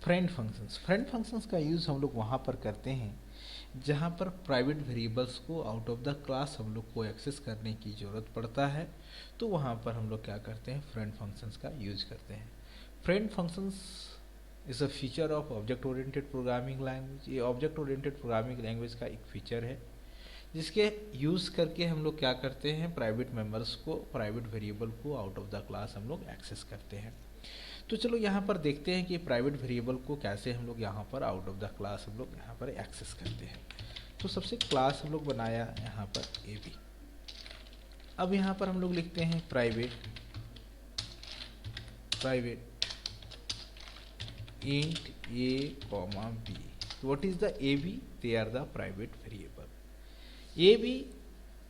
Friend functions का use हम लोग वहाँ पर करते हैं जहाँ पर प्राइवेट वेरिएबल्स को आउट ऑफ द क्लास हम लोग को एक्सेस करने की ज़रूरत पड़ता है, तो वहाँ पर हम लोग क्या करते हैं, फ्रेंड फंक्शंस का यूज करते हैं। Friend functions is a feature of object oriented programming language. ये ऑब्जेक्ट ओरिएंटेड प्रोग्रामिंग लैंग्वेज का एक फीचर है जिसके यूज़ करके हम लोग क्या करते हैं, प्राइवेट मेंबर्स को, प्राइवेट वेरिएबल को आउट ऑफ द क्लास हम लोग एक्सेस करते हैं। तो चलो यहाँ पर देखते हैं कि प्राइवेट वेरिएबल को कैसे हम लोग यहाँ पर आउट ऑफ द क्लास हम लोग यहाँ पर एक्सेस करते हैं। तो सबसे क्लास हम लोग बनाया यहाँ पर ए बी। अब यहाँ पर हम लोग लिखते हैं private int A comma B. What is the A B? They are the private variable. A B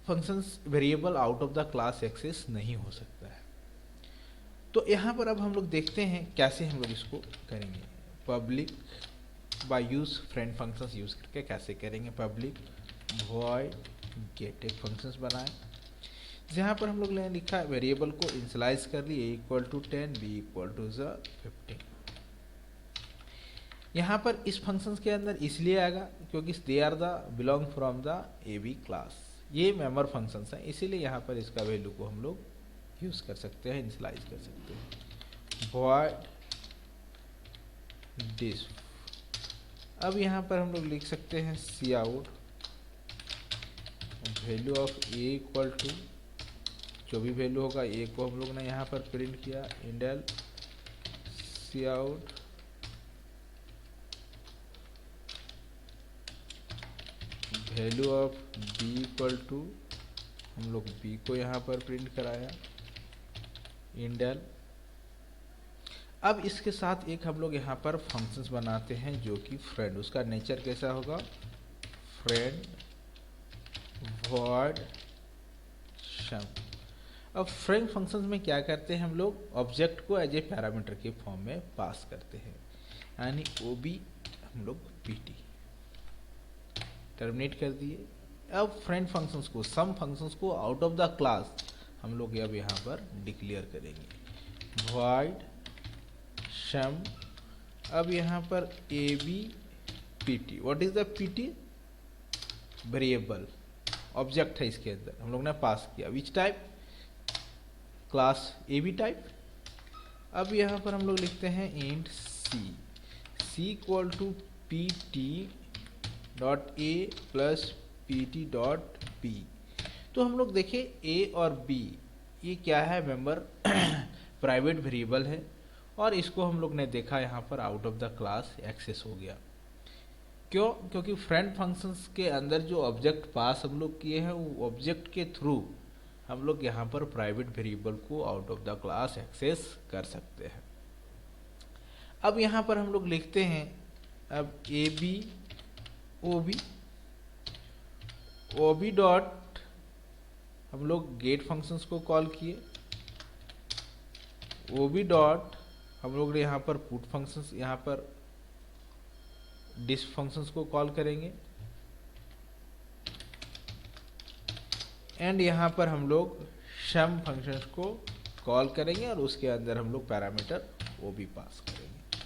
functions variable out of the class access नहीं हो सकता है। तो यहाँ पर अब हम लोग देखते हैं कैसे हम लोग इसको करेंगे। Public by use friend functions use करके कैसे करेंगे। पब्लिक वॉइड गेट एक फंक्शंस बनाए जहाँ पर हम लोग ने लिखा वेरिएबल को इनिशियलाइज कर लिए equal to 10 B equal to 15। यहाँ पर इस फंक्शंस के अंदर इसलिए आएगा क्योंकि they are the belong from the A B class. ये मेंबर फंक्शंस हैं, इसीलिए यहाँ पर इसका वैल्यू को हम लोग यूज कर सकते हैं, इनिशियलाइज कर सकते हैं। Void this. अब यहाँ पर हम लोग लिख सकते हैं सी out value of A equal to, जो भी वैल्यू होगा ए को हम लोग ने यहाँ पर प्रिंट किया, इंडेल C out value of B equal to, हम लोग बी को यहाँ पर प्रिंट कराया, इंडेल। अब इसके साथ एक हम लोग यहाँ पर फंक्शंस बनाते हैं जो कि फ्रेंड, उसका नेचर कैसा होगा, फ्रेंड वॉइड सम। अब फ्रेंड फंक्शंस में क्या करते हैं हम लोग, ऑब्जेक्ट को एज ए पैरामीटर के फॉर्म में पास करते हैं, यानी ओ बी हम लोग पी टी टर्मिनेट कर दिए। अब फ्रेंड फंक्शंस को, सम फंक्शंस को आउट ऑफ द क्लास हम लोग अब यहाँ पर डिक्लेयर करेंगे, वॉइड सम। अब यहाँ पर A B P T, what is the P T? Variable, object है इसके अंदर, हम लोग ने पास किया which type, class A B type. अब यहाँ पर हम लोग लिखते हैं int C, C equal to P T dot A plus P T dot B. तो हम लोग देखें ए और बी ये क्या है, मेंबर प्राइवेट वेरिएबल है, और इसको हम लोग ने देखा यहाँ पर out of the class access हो गया। क्यों? क्योंकि फ्रेंड फंक्शंस के अंदर जो ऑब्जेक्ट पास हम लोग किए हैं वो ऑब्जेक्ट के थ्रू हम लोग यहाँ पर प्राइवेट वेरिएबल को out of the class access कर सकते हैं। अब यहाँ पर हम लोग लिखते हैं अब A B O B, O B dot हम लोग गेट फंक्शंस को कॉल किए, ओ बी डॉट हम लोग ने यहाँ पर पुट फंक्शंस, यहाँ पर डिस फंक्शंस को कॉल करेंगे, एंड यहाँ पर हम लोग सम फंक्शंस को कॉल करेंगे और उसके अंदर हम लोग पैरामीटर वो भी पास करेंगे।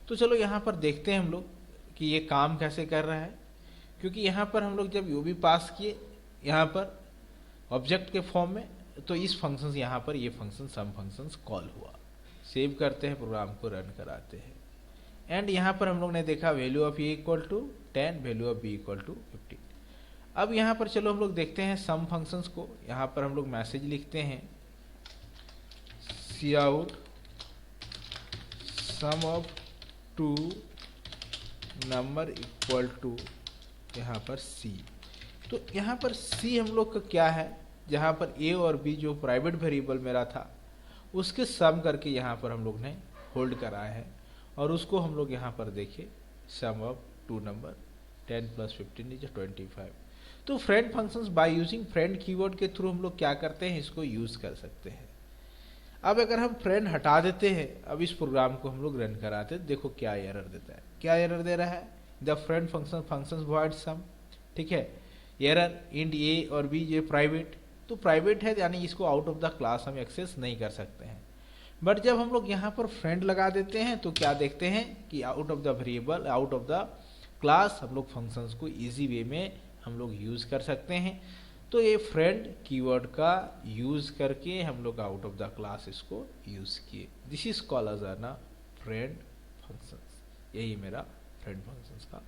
तो चलो यहाँ पर देखते हैं हम लोग कि ये काम कैसे कर रहा है, क्योंकि यहाँ पर हम लोग जब वो भी पास किए यहाँ पर ऑब्जेक्ट के फॉर्म में, तो इस फंक्शंस यहाँ पर ये फंक्शन सम फंक्शंस कॉल हुआ। सेव करते हैं, प्रोग्राम को रन कराते हैं, एंड यहाँ पर हम लोग ने देखा value of A equal to 10, value of B equal to 15। अब यहाँ पर चलो हम लोग देखते हैं सम फंक्शंस को। यहाँ पर हम लोग मैसेज लिखते हैं cout sum of two number equal to यहाँ पर सी। तो यहाँ पर सी हम लोग का क्या है, जहाँ पर ए और बी जो प्राइवेट वेरिएबल मेरा था उसके सम करके यहाँ पर हम लोग ने होल्ड कराया है, और उसको हम लोग यहाँ पर देखें sum of two number 10 plus 15 is 25। तो friend functions by using friend keyword के थ्रू हम लोग क्या करते हैं, इसको यूज कर सकते हैं। अब अगर हम फ्रेंड हटा देते हैं, अब इस प्रोग्राम को हम लोग रन कराते हैं, देखो क्या एरर देता है, क्या एरर दे रहा है, द फ्रेंड फंक्शंस वॉइड सम। ठीक है, एरर इंट ए और बी ये प्राइवेट, तो प्राइवेट है यानी इसको आउट ऑफ द क्लास हम एक्सेस नहीं कर सकते हैं। बट जब हम लोग यहाँ पर फ्रेंड लगा देते हैं तो क्या देखते हैं कि out of the variable, out of the class हम लोग फंक्शंस को इजी वे में हम लोग यूज़ कर सकते हैं। तो ये फ्रेंड कीवर्ड का यूज़ करके हम लोग आउट ऑफ द क्लास इसको यूज़ किए। दिस इज कॉल्ड एज ना फ्रेंड फंक्शंस। यही मेरा फ्रेंड फंक्शंस का